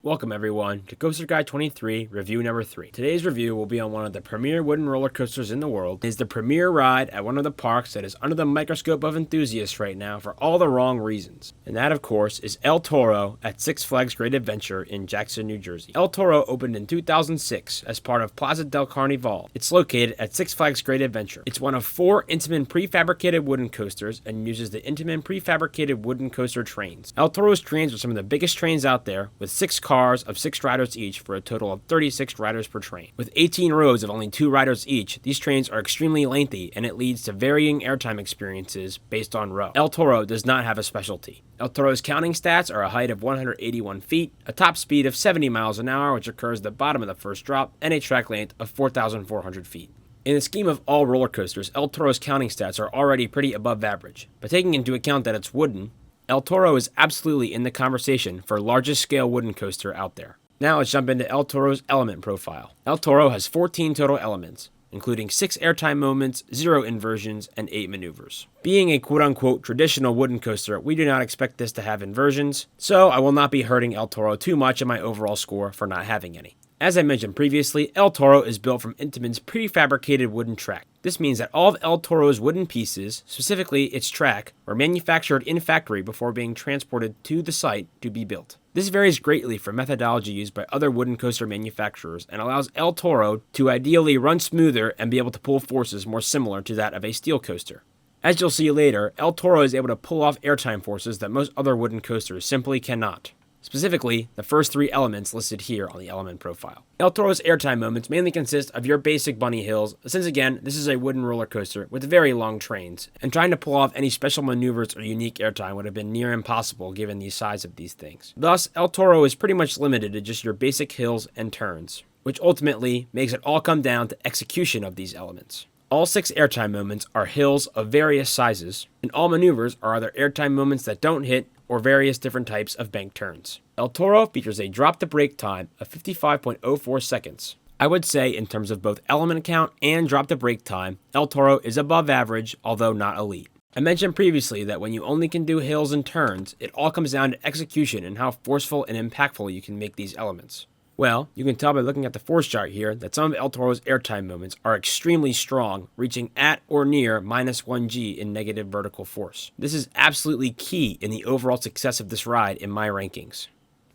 Welcome everyone to CoasterGuy23 review number 3. Today's review will be on one of the premier wooden roller coasters in the world. It is the premier ride at one of the parks that is under the microscope of enthusiasts right now for all the wrong reasons. And that of course is El Toro at Six Flags Great Adventure in Jackson, New Jersey. El Toro opened in 2006 as part of Plaza del Carnival. It's located at Six Flags Great Adventure. It's one of 4 Intamin prefabricated wooden coasters and uses the Intamin prefabricated wooden coaster trains. El Toro's trains are some of the biggest trains out there, with 6 cars of 6 riders each for a total of 36 riders per train. With 18 rows of only 2 riders each, these trains are extremely lengthy and it leads to varying airtime experiences based on row. El Toro does not have a specialty. El Toro's counting stats are a height of 181 feet, a top speed of 70 miles an hour which occurs at the bottom of the first drop, and a track length of 4,400 feet. In the scheme of all roller coasters, El Toro's counting stats are already pretty above average, but taking into account that it's wooden, El Toro is absolutely in the conversation for largest scale wooden coaster out there. Now let's jump into El Toro's element profile. El Toro has 14 total elements, including 6 airtime moments, 0 inversions, and 8 maneuvers. Being a quote-unquote traditional wooden coaster, we do not expect this to have inversions, so I will not be hurting El Toro too much in my overall score for not having any. As I mentioned previously, El Toro is built from Intamin's prefabricated wooden track. This means that all of El Toro's wooden pieces, specifically its track, were manufactured in factory before being transported to the site to be built. This varies greatly from methodology used by other wooden coaster manufacturers and allows El Toro to ideally run smoother and be able to pull forces more similar to that of a steel coaster. As you'll see later, El Toro is able to pull off airtime forces that most other wooden coasters simply cannot. Specifically, the first 3 elements listed here on the element profile. El Toro's airtime moments mainly consist of your basic bunny hills, since again, this is a wooden roller coaster with very long trains, and trying to pull off any special maneuvers or unique airtime would have been near impossible given the size of these things. Thus, El Toro is pretty much limited to just your basic hills and turns, which ultimately makes it all come down to execution of these elements. All 6 airtime moments are hills of various sizes, and all maneuvers are either airtime moments that don't hit or various different types of bank turns. El Toro features a drop-to-brake time of 55.04 seconds. I would say in terms of both element count and drop-to-brake time, El Toro is above average, although not elite. I mentioned previously that when you only can do hills and turns, it all comes down to execution and how forceful and impactful you can make these elements. Well, you can tell by looking at the force chart here that some of El Toro's airtime moments are extremely strong, reaching at or near -1 G in negative vertical force. This is absolutely key in the overall success of this ride in my rankings.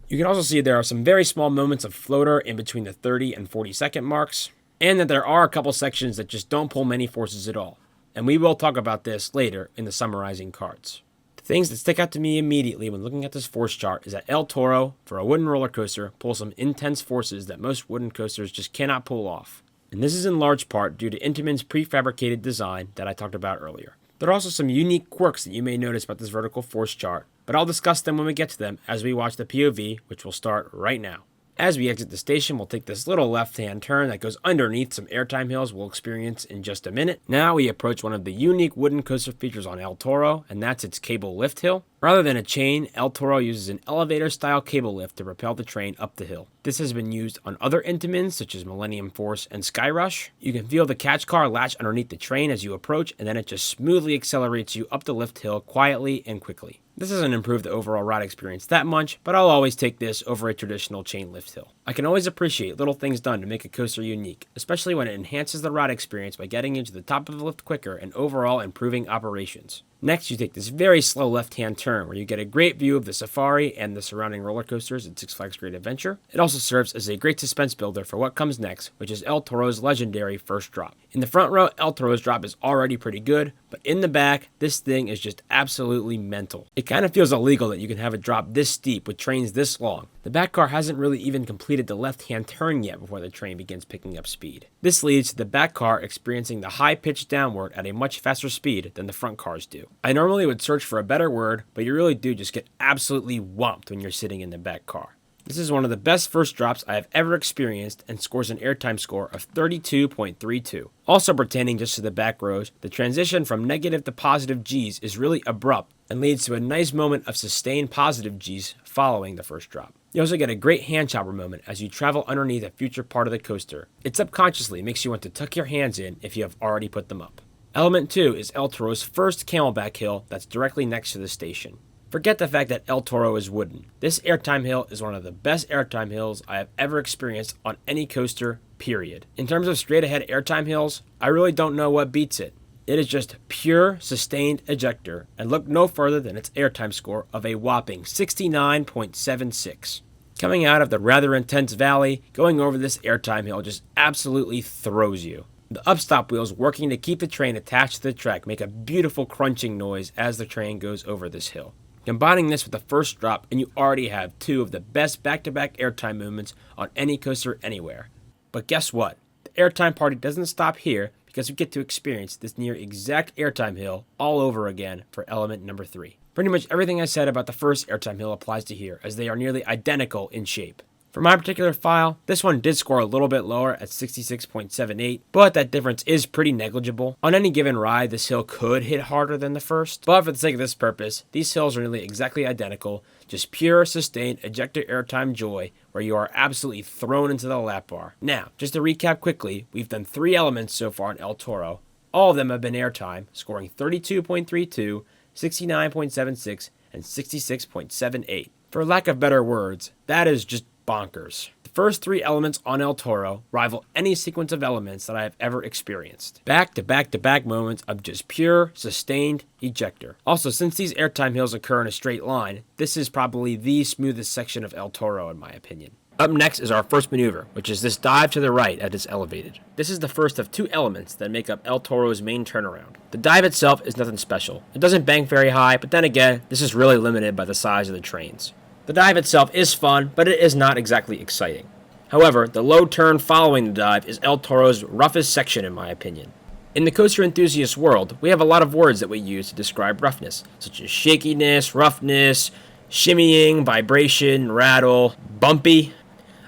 You can also see there are some very small moments of floater in between the 30 and 40 second marks, and that there are a couple sections that just don't pull many forces at all. And we will talk about this later in the summarizing cards. Things that stick out to me immediately when looking at this force chart is that El Toro, for a wooden roller coaster, pulls some intense forces that most wooden coasters just cannot pull off. And this is in large part due to Intamin's prefabricated design that I talked about earlier. There are also some unique quirks that you may notice about this vertical force chart, but I'll discuss them when we get to them as we watch the POV, which will start right now. As we exit the station, we'll take this little left-hand turn that goes underneath some airtime hills we'll experience in just a minute. Now we approach one of the unique wooden coaster features on El Toro, and that's its cable lift hill. Rather than a chain, El Toro uses an elevator-style cable lift to propel the train up the hill. This has been used on other Intamins such as Millennium Force and Skyrush. You can feel the catch car latch underneath the train as you approach, and then it just smoothly accelerates you up the lift hill quietly and quickly. This doesn't improve the overall ride experience that much, but I'll always take this over a traditional chain lift hill. I can always appreciate little things done to make a coaster unique, especially when it enhances the ride experience by getting you to the top of the lift quicker and overall improving operations. Next, you take this very slow left-hand turn where you get a great view of the safari and the surrounding roller coasters at Six Flags Great Adventure. It also serves as a great suspense builder for what comes next, which is El Toro's legendary first drop. In the front row, El Toro's drop is already pretty good, but in the back, this thing is just absolutely mental. It kind of feels illegal that you can have a drop this steep with trains this long. The back car hasn't really even completed the left-hand turn yet before the train begins picking up speed. This leads to the back car experiencing the high pitch downward at a much faster speed than the front cars do. I normally would search for a better word, but you really do just get absolutely whomped when you're sitting in the back car. This is one of the best first drops I have ever experienced and scores an airtime score of 32.32. Also pertaining just to the back rows, the transition from negative to positive Gs is really abrupt and leads to a nice moment of sustained positive Gs following the first drop. You also get a great hand chopper moment as you travel underneath a future part of the coaster. It subconsciously makes you want to tuck your hands in if you have already put them up. Element 2 is El Toro's first camelback hill that's directly next to the station. Forget the fact that El Toro is wooden. This airtime hill is one of the best airtime hills I have ever experienced on any coaster, period. In terms of straight ahead airtime hills, I really don't know what beats it. It is just pure sustained ejector, and look no further than its airtime score of a whopping 69.76. Coming out of the rather intense valley, going over this airtime hill just absolutely throws you. The upstop wheels working to keep the train attached to the track make a beautiful crunching noise as the train goes over this hill. Combining this with the first drop, and you already have two of the best back-to-back airtime movements on any coaster anywhere. But guess what? The airtime party doesn't stop here, because we get to experience this near exact airtime hill all over again for element number 3. Pretty much everything I said about the first airtime hill applies to here, as they are nearly identical in shape. For my particular file, this one did score a little bit lower at 66.78, but that difference is pretty negligible. On any given ride, this hill could hit harder than the first, but for the sake of this purpose, these hills are nearly exactly identical, just pure, sustained ejector airtime joy, where you are absolutely thrown into the lap bar. Now, just to recap quickly, we've done 3 elements so far in El Toro. All of them have been airtime, scoring 32.32, 69.76, and 66.78. For lack of better words, that is just bonkers. The first 3 elements on El Toro rival any sequence of elements that I have ever experienced. Back-to-back-to-back moments of just pure, sustained ejector. Also, since these airtime hills occur in a straight line, this is probably the smoothest section of El Toro in my opinion. Up next is our first maneuver, which is this dive to the right as it's elevated. This is the first of 2 elements that make up El Toro's main turnaround. The dive itself is nothing special. It doesn't bank very high, but then again, this is really limited by the size of the trains. The dive itself is fun, but it is not exactly exciting. However, the low turn following the dive is El Toro's roughest section in my opinion. In the coaster enthusiast world, we have a lot of words that we use to describe roughness, such as shakiness, roughness, shimmying, vibration, rattle, bumpy.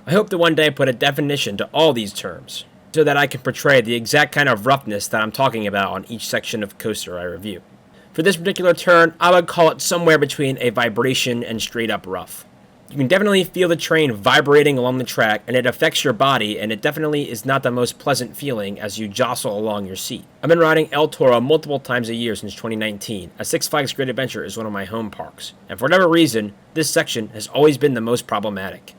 I hope to one day put a definition to all these terms, so that I can portray the exact kind of roughness that I'm talking about on each section of coaster I review. For this particular turn, I would call it somewhere between a vibration and straight up rough. You can definitely feel the train vibrating along the track, and it affects your body, and it definitely is not the most pleasant feeling as you jostle along your seat. I've been riding El Toro multiple times a year since 2019, as Six Flags Great Adventure is one of my home parks, and for whatever reason, this section has always been the most problematic.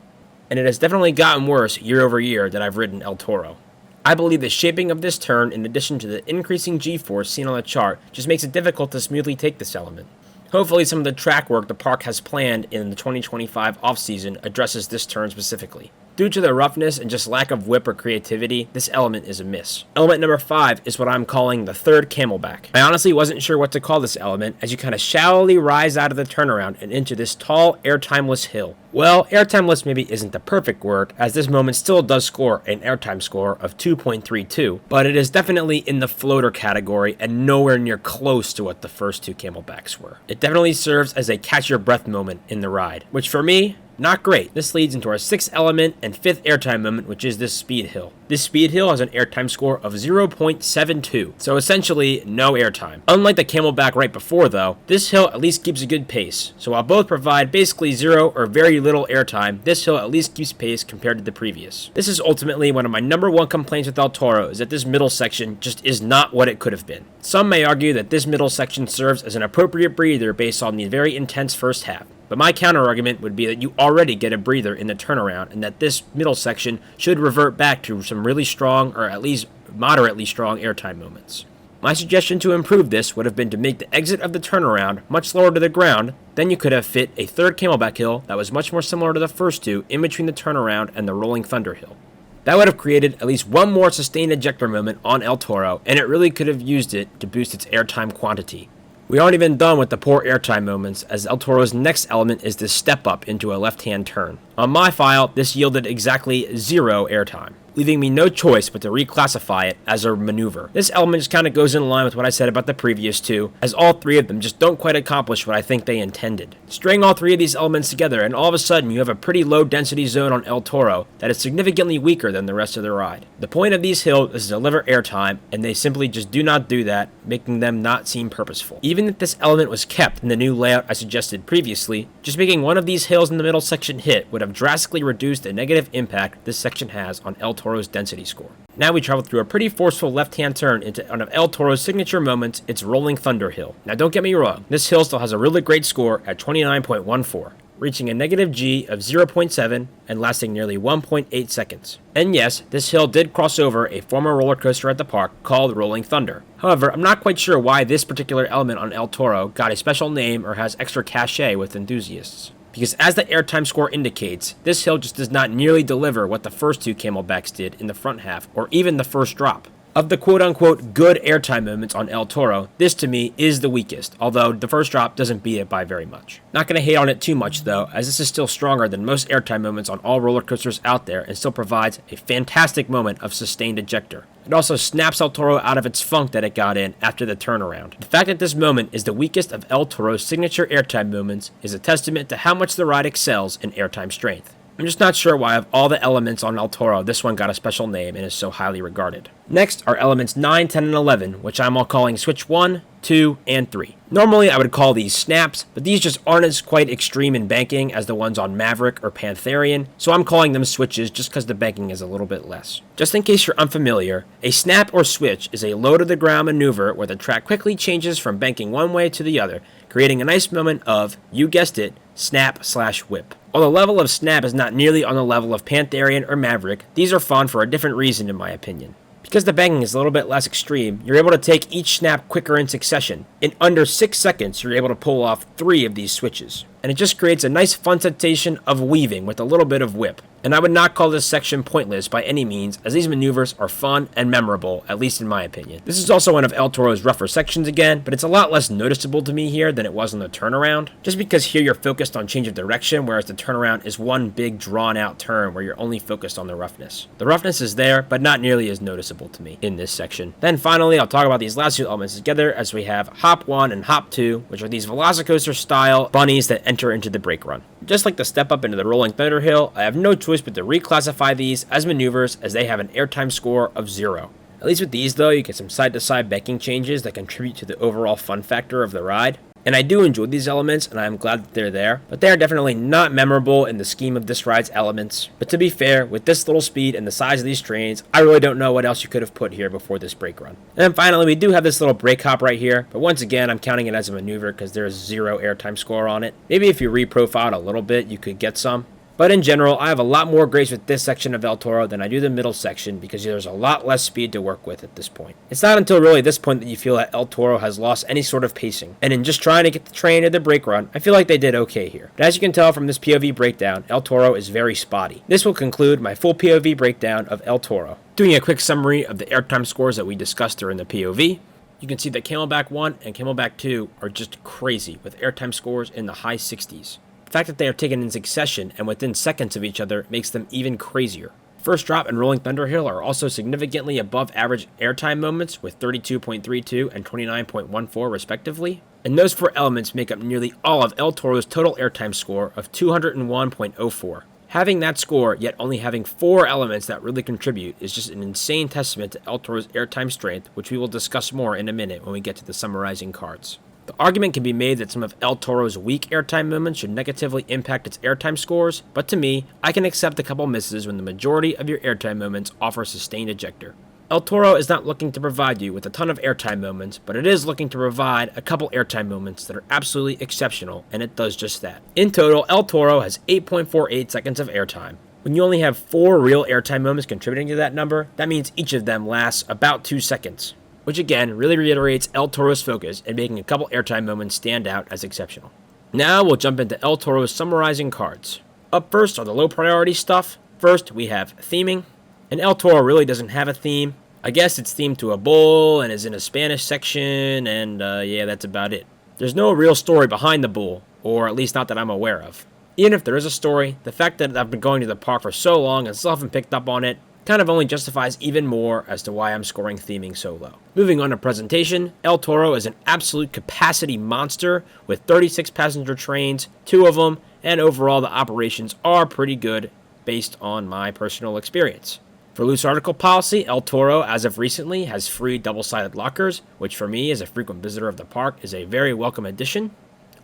And it has definitely gotten worse year over year that I've ridden El Toro. I believe the shaping of this turn, in addition to the increasing G-force seen on the chart, just makes it difficult to smoothly take this element. Hopefully some of the track work the park has planned in the 2025 off-season addresses this turn specifically. Due to the roughness and just lack of whip or creativity, this element is a miss. Element number 5 is what I'm calling the third camelback. I honestly wasn't sure what to call this element, as you kind of shallowly rise out of the turnaround and into this tall, airtimeless hill. Well, airtimeless maybe isn't the perfect word, as this moment still does score an airtime score of 2.32, but it is definitely in the floater category and nowhere near close to what the first 2 camelbacks were. It definitely serves as a catch your breath moment in the ride, which for me, not great. This leads into our 6th element and 5th airtime moment, which is this speed hill. This speed hill has an airtime score of 0.72, so essentially no airtime. Unlike the camelback right before though, this hill at least keeps a good pace. So while both provide basically 0 or very little airtime, this hill at least keeps pace compared to the previous. This is ultimately one of my number 1 complaints with El Toro, is that this middle section just is not what it could have been. Some may argue that this middle section serves as an appropriate breather based on the very intense first half. But my counter-argument would be that you already get a breather in the turnaround, and that this middle section should revert back to some really strong, or at least moderately strong airtime moments. My suggestion to improve this would have been to make the exit of the turnaround much lower to the ground, then you could have fit a third camelback hill that was much more similar to the first 2 in between the turnaround and the rolling thunder hill. That would have created at least one more sustained ejector moment on El Toro, and it really could have used it to boost its airtime quantity. We aren't even done with the poor airtime moments, as El Toro's next element is this step up into a left-hand turn. On my file, this yielded exactly 0 airtime, leaving me no choice but to reclassify it as a maneuver. This element just kind of goes in line with what I said about the previous 2, as all 3 of them just don't quite accomplish what I think they intended. String all 3 of these elements together, and all of a sudden you have a pretty low density zone on El Toro that is significantly weaker than the rest of the ride. The point of these hills is to deliver airtime, and they simply just do not do that, making them not seem purposeful. Even if this element was kept in the new layout I suggested previously, just making one of these hills in the middle section hit would have have drastically reduced the negative impact this section has on El Toro's density score. Now we travel through a pretty forceful left-hand turn into one of El Toro's signature moments, its Rolling Thunder Hill. Now don't get me wrong, this hill still has a really great score at 29.14. Reaching a negative G of 0.7 and lasting nearly 1.8 seconds. And yes, this hill did cross over a former roller coaster at the park called Rolling Thunder. However, I'm not quite sure why this particular element on El Toro got a special name or has extra cachet with enthusiasts. Because as the airtime score indicates, this hill just does not nearly deliver what the first two camelbacks did in the front half or even the first drop. Of the quote-unquote good airtime moments on El Toro, this to me is the weakest, although the first drop doesn't beat it by very much. Not going to hate on it too much though, as this is still stronger than most airtime moments on all roller coasters out there and still provides a fantastic moment of sustained ejector. It also snaps El Toro out of its funk that it got in after the turnaround. The fact that this moment is the weakest of El Toro's signature airtime moments is a testament to how much the ride excels in airtime strength. I'm just not sure why of all the elements on El Toro, this one got a special name and is so highly regarded. Next are elements 9, 10, and 11, which I'm all calling Switch 1, 2, and 3. Normally I would call these snaps, but these just aren't as quite extreme in banking as the ones on Maverick or Pantherian, so I'm calling them switches just because the banking is a little bit less. Just in case you're unfamiliar, a snap or switch is a low-to-the-ground maneuver where the track quickly changes from banking one way to the other, creating a nice moment of, you guessed it, snap/whip. While the level of snap is not nearly on the level of Pantherian or Maverick, these are fun for a different reason in my opinion. Because the banking is a little bit less extreme, you're able to take each snap quicker in succession. In under 6 seconds, you're able to pull off 3 of these switches. And it just creates a nice fun sensation of weaving with a little bit of whip. And I would not call this section pointless by any means, as these maneuvers are fun and memorable, at least in my opinion. This is also one of El Toro's rougher sections again, but it's a lot less noticeable to me here than it was on the turnaround. Just because here you're focused on change of direction, whereas the turnaround is one big drawn out turn where you're only focused on the roughness. The roughness is there, but not nearly as noticeable to me in this section. Then finally, I'll talk about these last two elements together as we have Hop 1 and Hop 2, which are these Velocicoaster style bunnies that enter into the brake run. Just like the step up into the Rolling Thunder Hill, I have no choice but to reclassify these as maneuvers as they have an airtime score of 0. At least with these though, you get some side-to-side banking changes that contribute to the overall fun factor of the ride. And I do enjoy these elements, and I am glad that they're there, but they are definitely not memorable in the scheme of this ride's elements. But to be fair, with this little speed and the size of these trains, I really don't know what else you could have put here before this brake run. And then finally, we do have this little brake hop right here, but once again, I'm counting it as a maneuver because there's 0 airtime score on it. Maybe if you reprofiled a little bit, you could get some. But in general, I have a lot more grace with this section of El Toro than I do the middle section because there's a lot less speed to work with at this point. It's not until really this point that you feel that El Toro has lost any sort of pacing. And in just trying to get the train to the brake run, I feel like they did okay here. But as you can tell from this POV breakdown, El Toro is very spotty. This will conclude my full POV breakdown of El Toro. Doing a quick summary of the airtime scores that we discussed during the POV, you can see that Camelback 1 and Camelback 2 are just crazy with airtime scores in the high 60s. The fact that they are taken in succession and within seconds of each other makes them even crazier. First Drop and Rolling Thunder Hill are also significantly above average airtime moments with 32.32 and 29.14 respectively. And those 4 elements make up nearly all of El Toro's total airtime score of 201.04. Having that score, yet only having 4 elements that really contribute, is just an insane testament to El Toro's airtime strength, which we will discuss more in a minute when we get to the summarizing cards. The argument can be made that some of El Toro's weak airtime moments should negatively impact its airtime scores, but to me, I can accept a couple misses when the majority of your airtime moments offer sustained ejector. El Toro is not looking to provide you with a ton of airtime moments, but it is looking to provide a couple airtime moments that are absolutely exceptional, and it does just that. In total, El Toro has 8.48 seconds of airtime. When you only have 4 real airtime moments contributing to that number, that means each of them lasts about 2 seconds. Which again really reiterates El Toro's focus in making a couple airtime moments stand out as exceptional. Now we'll jump into El Toro's summarizing cards. Up first are the low priority stuff. First we have theming, and El Toro really doesn't have a theme. I guess it's themed to a bull and is in a Spanish section, and yeah, that's about it. There's no real story behind the bull, or at least not that I'm aware of. Even if there is a story, the fact that I've been going to the park for so long and still haven't picked up on it kind of only justifies even more as to why I'm scoring theming so low. Moving on to presentation, El Toro is an absolute capacity monster with 36 passenger trains, 2 of them, and overall the operations are pretty good based on my personal experience. For loose article policy, El Toro, as of recently, has free double-sided lockers, which for me, as a frequent visitor of the park, is a very welcome addition.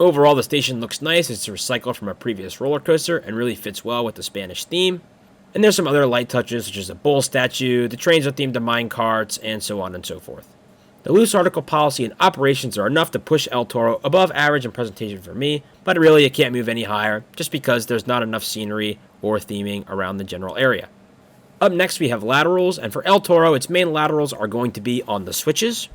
Overall, the station looks nice. It's recycled from a previous roller coaster and really fits well with the Spanish theme. And there's some other light touches, such as a bull statue, the trains are themed to mine carts, and so on and so forth. The loose article policy and operations are enough to push El Toro above average in presentation for me, but really it can't move any higher just because there's not enough scenery or theming around the general area. Up next we have laterals, and for El Toro, its main laterals are going to be on the switches.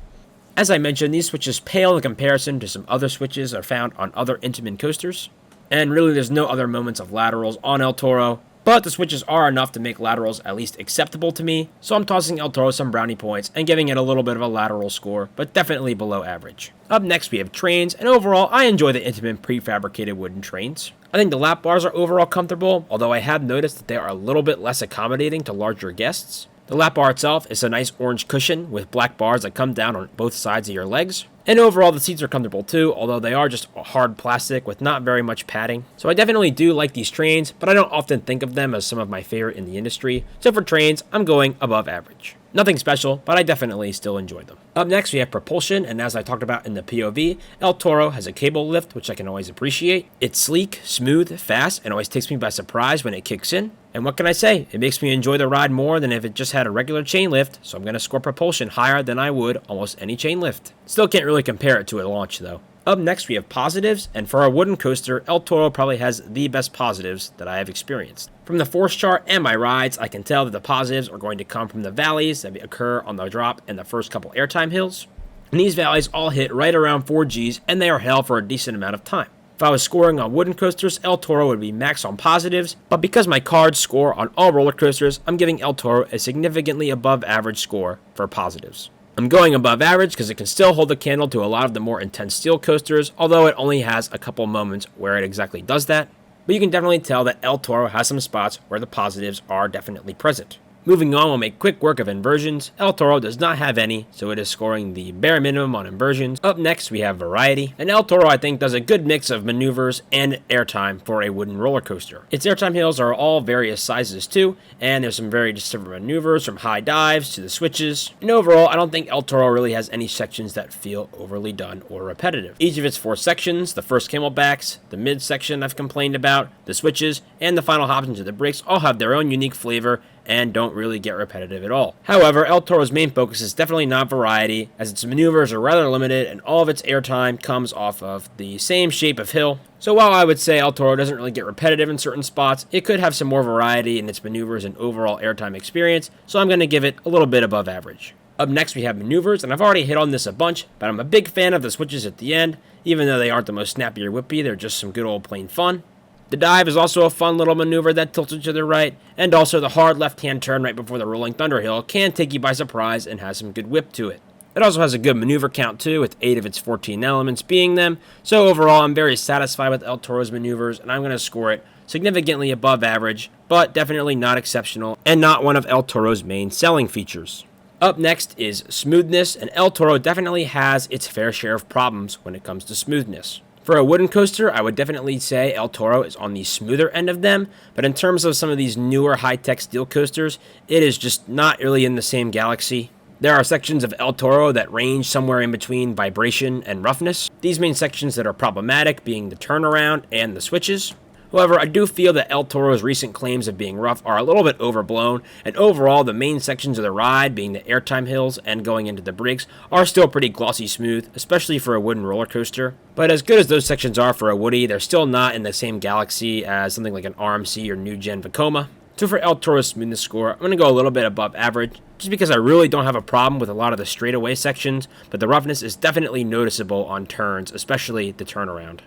As I mentioned, these switches pale in comparison to some other switches that are found on other Intamin coasters, and really there's no other moments of laterals on El Toro, but the switches are enough to make laterals at least acceptable to me, so I'm tossing El Toro some brownie points and giving it a little bit of a lateral score, but definitely below average. Up next we have trains, and overall I enjoy the Intamin prefabricated wooden trains. I think the lap bars are overall comfortable, although I have noticed that they are a little bit less accommodating to larger guests. The lap bar itself is a nice orange cushion with black bars that come down on both sides of your legs. And overall, the seats are comfortable too, although they are just hard plastic with not very much padding. So I definitely do like these trains, but I don't often think of them as some of my favorite in the industry. So for trains, I'm going above average. Nothing special, but I definitely still enjoy them. Up next, we have propulsion, and as I talked about in the POV, El Toro has a cable lift, which I can always appreciate. It's sleek, smooth, fast, and always takes me by surprise when it kicks in. And what can I say? It makes me enjoy the ride more than if it just had a regular chain lift, so I'm going to score propulsion higher than I would almost any chain lift. Still can't really compare it to a launch though. Up next we have positives, and for a wooden coaster, El Toro probably has the best positives that I have experienced. From the force chart and my rides, I can tell that the positives are going to come from the valleys that occur on the drop and the first couple airtime hills. And these valleys all hit right around 4 Gs, and they are held for a decent amount of time. If I was scoring on wooden coasters, El Toro would be max on positives, but because my cards score on all roller coasters, I'm giving El Toro a significantly above average score for positives. I'm going above average because it can still hold the candle to a lot of the more intense steel coasters, although it only has a couple moments where it exactly does that. But you can definitely tell that El Toro has some spots where the positives are definitely present. Moving on, we'll make quick work of inversions. El Toro does not have any, so it is scoring the bare minimum on inversions. Up next, we have variety. And El Toro, I think, does a good mix of maneuvers and airtime for a wooden roller coaster. Its airtime hills are all various sizes too, and there's some very different maneuvers from high dives to the switches. And overall, I don't think El Toro really has any sections that feel overly done or repetitive. Each of its 4 sections, the first camelbacks, the mid section I've complained about, the switches, and the final hops into the brakes all have their own unique flavor and don't really get repetitive at all. However, El Toro's main focus is definitely not variety, as its maneuvers are rather limited and all of its airtime comes off of the same shape of hill. So while I would say El Toro doesn't really get repetitive in certain spots, it could have some more variety in its maneuvers and overall airtime experience, so I'm going to give it a little bit above average. Up next we have maneuvers, and I've already hit on this a bunch, but I'm a big fan of the switches at the end. Even though they aren't the most snappy or whippy, they're just some good old plain fun. The dive is also a fun little maneuver that tilts to the right, and also the hard left-hand turn right before the rolling thunder hill can take you by surprise and has some good whip to it. It also has a good maneuver count too, with 8 of its 14 elements being them, so overall I'm very satisfied with El Toro's maneuvers, and I'm going to score it significantly above average, but definitely not exceptional, and not one of El Toro's main selling features. Up next is smoothness, and El Toro definitely has its fair share of problems when it comes to smoothness. For a wooden coaster, I would definitely say El Toro is on the smoother end of them, but in terms of some of these newer high-tech steel coasters, it is just not really in the same galaxy. There are sections of El Toro that range somewhere in between vibration and roughness. These main sections that are problematic being the turnaround and the switches. However, I do feel that El Toro's recent claims of being rough are a little bit overblown, and overall the main sections of the ride, being the airtime hills and going into the brakes, are still pretty glossy smooth, especially for a wooden roller coaster. But as good as those sections are for a woody, they're still not in the same galaxy as something like an RMC or New Gen Vekoma. So for El Toro's smoothness score, I'm going to go a little bit above average, just because I really don't have a problem with a lot of the straightaway sections, but the roughness is definitely noticeable on turns, especially the turnaround.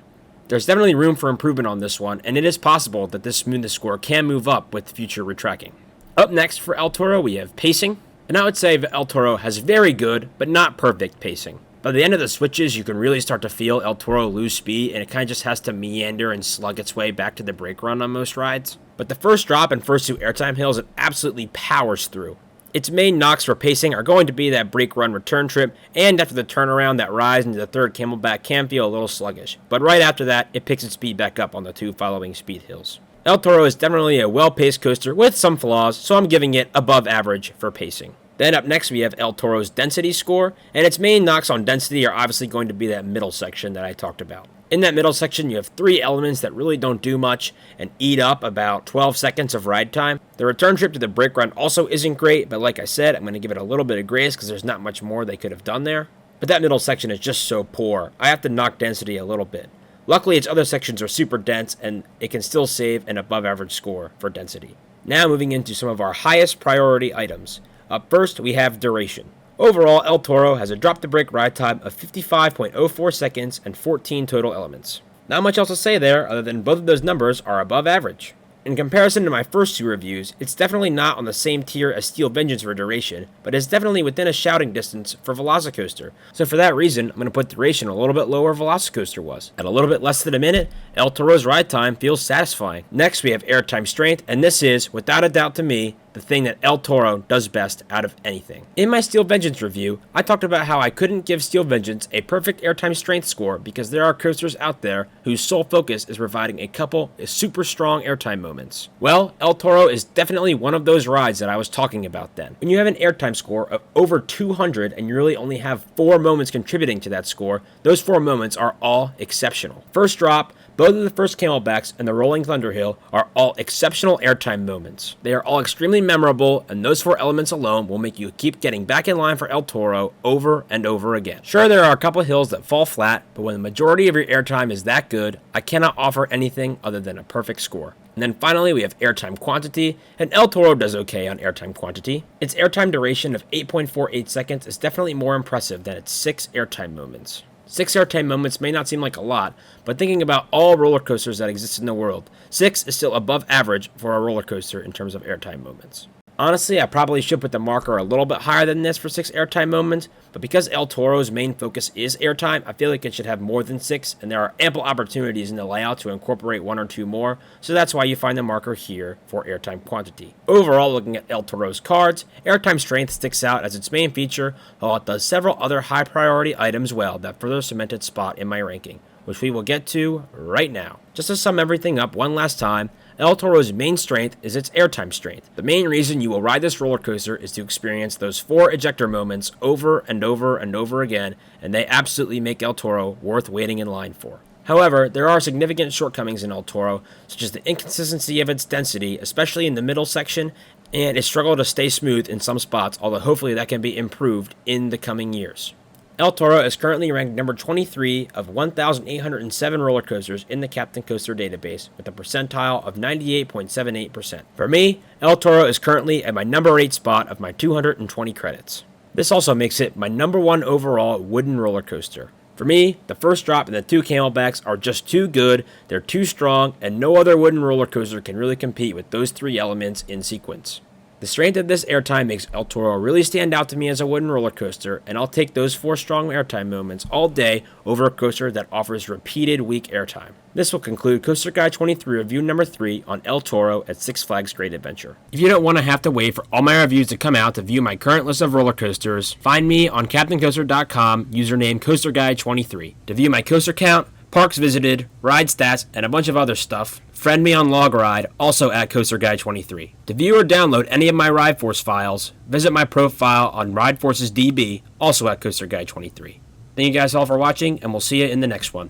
There's definitely room for improvement on this one, and it is possible that this smoothness score can move up with future retracking. Up next for El Toro, we have pacing, and I would say that El Toro has very good, but not perfect pacing. By the end of the switches, you can really start to feel El Toro lose speed, and it kind of just has to meander and slug its way back to the brake run on most rides. But the first drop and first 2 airtime hills, it absolutely powers through. Its main knocks for pacing are going to be that brake run return trip, and after the turnaround, that rise into the third camelback can feel a little sluggish. But right after that, it picks its speed back up on the 2 following speed hills. El Toro is definitely a well-paced coaster with some flaws, so I'm giving it above average for pacing. Then up next we have El Toro's density score, and its main knocks on density are obviously going to be that middle section that I talked about. In that middle section, you have 3 elements that really don't do much and eat up about 12 seconds of ride time. The return trip to the brake ground also isn't great, but like I said, I'm going to give it a little bit of grace because there's not much more they could have done there. But that middle section is just so poor. I have to knock density a little bit. Luckily, its other sections are super dense, and it can still save an above average score for density. Now moving into some of our highest priority items. Up first, we have duration. Overall, El Toro has a drop-to-brake ride time of 55.04 seconds and 14 total elements. Not much else to say there, other than both of those numbers are above average. In comparison to my first 2 reviews, it's definitely not on the same tier as Steel Vengeance for duration, but is definitely within a shouting distance for Velocicoaster. So for that reason, I'm going to put duration a little bit lower where Velocicoaster was. At a little bit less than a minute, El Toro's ride time feels satisfying. Next, we have airtime strength, and this is, without a doubt to me, the thing that El Toro does best out of anything. In my Steel Vengeance review, I talked about how I couldn't give Steel Vengeance a perfect airtime strength score because there are coasters out there whose sole focus is providing a couple of super strong airtime moments. Well, El Toro is definitely one of those rides that I was talking about then. When you have an airtime score of over 200 and you really only have 4 moments contributing to that score, those 4 moments are all exceptional. First drop, both of the first camelbacks and the rolling Thunderhill are all exceptional airtime moments. They are all extremely memorable, and those 4 elements alone will make you keep getting back in line for El Toro over and over again. Sure, there are a couple hills that fall flat, but when the majority of your airtime is that good, I cannot offer anything other than a perfect score. And then finally, we have airtime quantity, and El Toro does okay on airtime quantity. Its airtime duration of 8.48 seconds is definitely more impressive than its 6 airtime moments. 6 airtime moments may not seem like a lot, but thinking about all roller coasters that exist in the world, 6 is still above average for a roller coaster in terms of airtime moments. Honestly, I probably should put the marker a little bit higher than this for 6 airtime moments, but because El Toro's main focus is airtime, I feel like it should have more than 6, and there are ample opportunities in the layout to incorporate 1 or 2 more, so that's why you find the marker here for airtime quantity. Overall, looking at El Toro's cards, airtime strength sticks out as its main feature, while it does several other high priority items well that further cement its spot in my ranking, which we will get to right now. Just to sum everything up one last time, El Toro's main strength is its airtime strength. The main reason you will ride this roller coaster is to experience those 4 ejector moments over and over and over again, and they absolutely make El Toro worth waiting in line for. However, there are significant shortcomings in El Toro, such as the inconsistency of its density, especially in the middle section, and its struggle to stay smooth in some spots, although hopefully that can be improved in the coming years. El Toro is currently ranked number 23 of 1,807 roller coasters in the Captain Coaster database with a percentile of 98.78%. For me, El Toro is currently at my number 8 spot of my 220 credits. This also makes it my number 1 overall wooden roller coaster. For me, the first drop and the 2 camelbacks are just too good, they're too strong, and no other wooden roller coaster can really compete with those 3 elements in sequence. The strength of this airtime makes El Toro really stand out to me as a wooden roller coaster, and I'll take those 4 strong airtime moments all day over a coaster that offers repeated weak airtime. This will conclude CoasterGuy23 review number 3 on El Toro at Six Flags Great Adventure. If you don't want to have to wait for all my reviews to come out to view my current list of roller coasters, find me on CaptainCoaster.com, username CoasterGuy23. To view my coaster count, parks visited, ride stats, and a bunch of other stuff, friend me on LogRide, also at CoasterGuy23. To view or download any of my RideForce files, visit my profile on RideForce's DB, also at CoasterGuy23. Thank you guys all for watching, and we'll see you in the next one.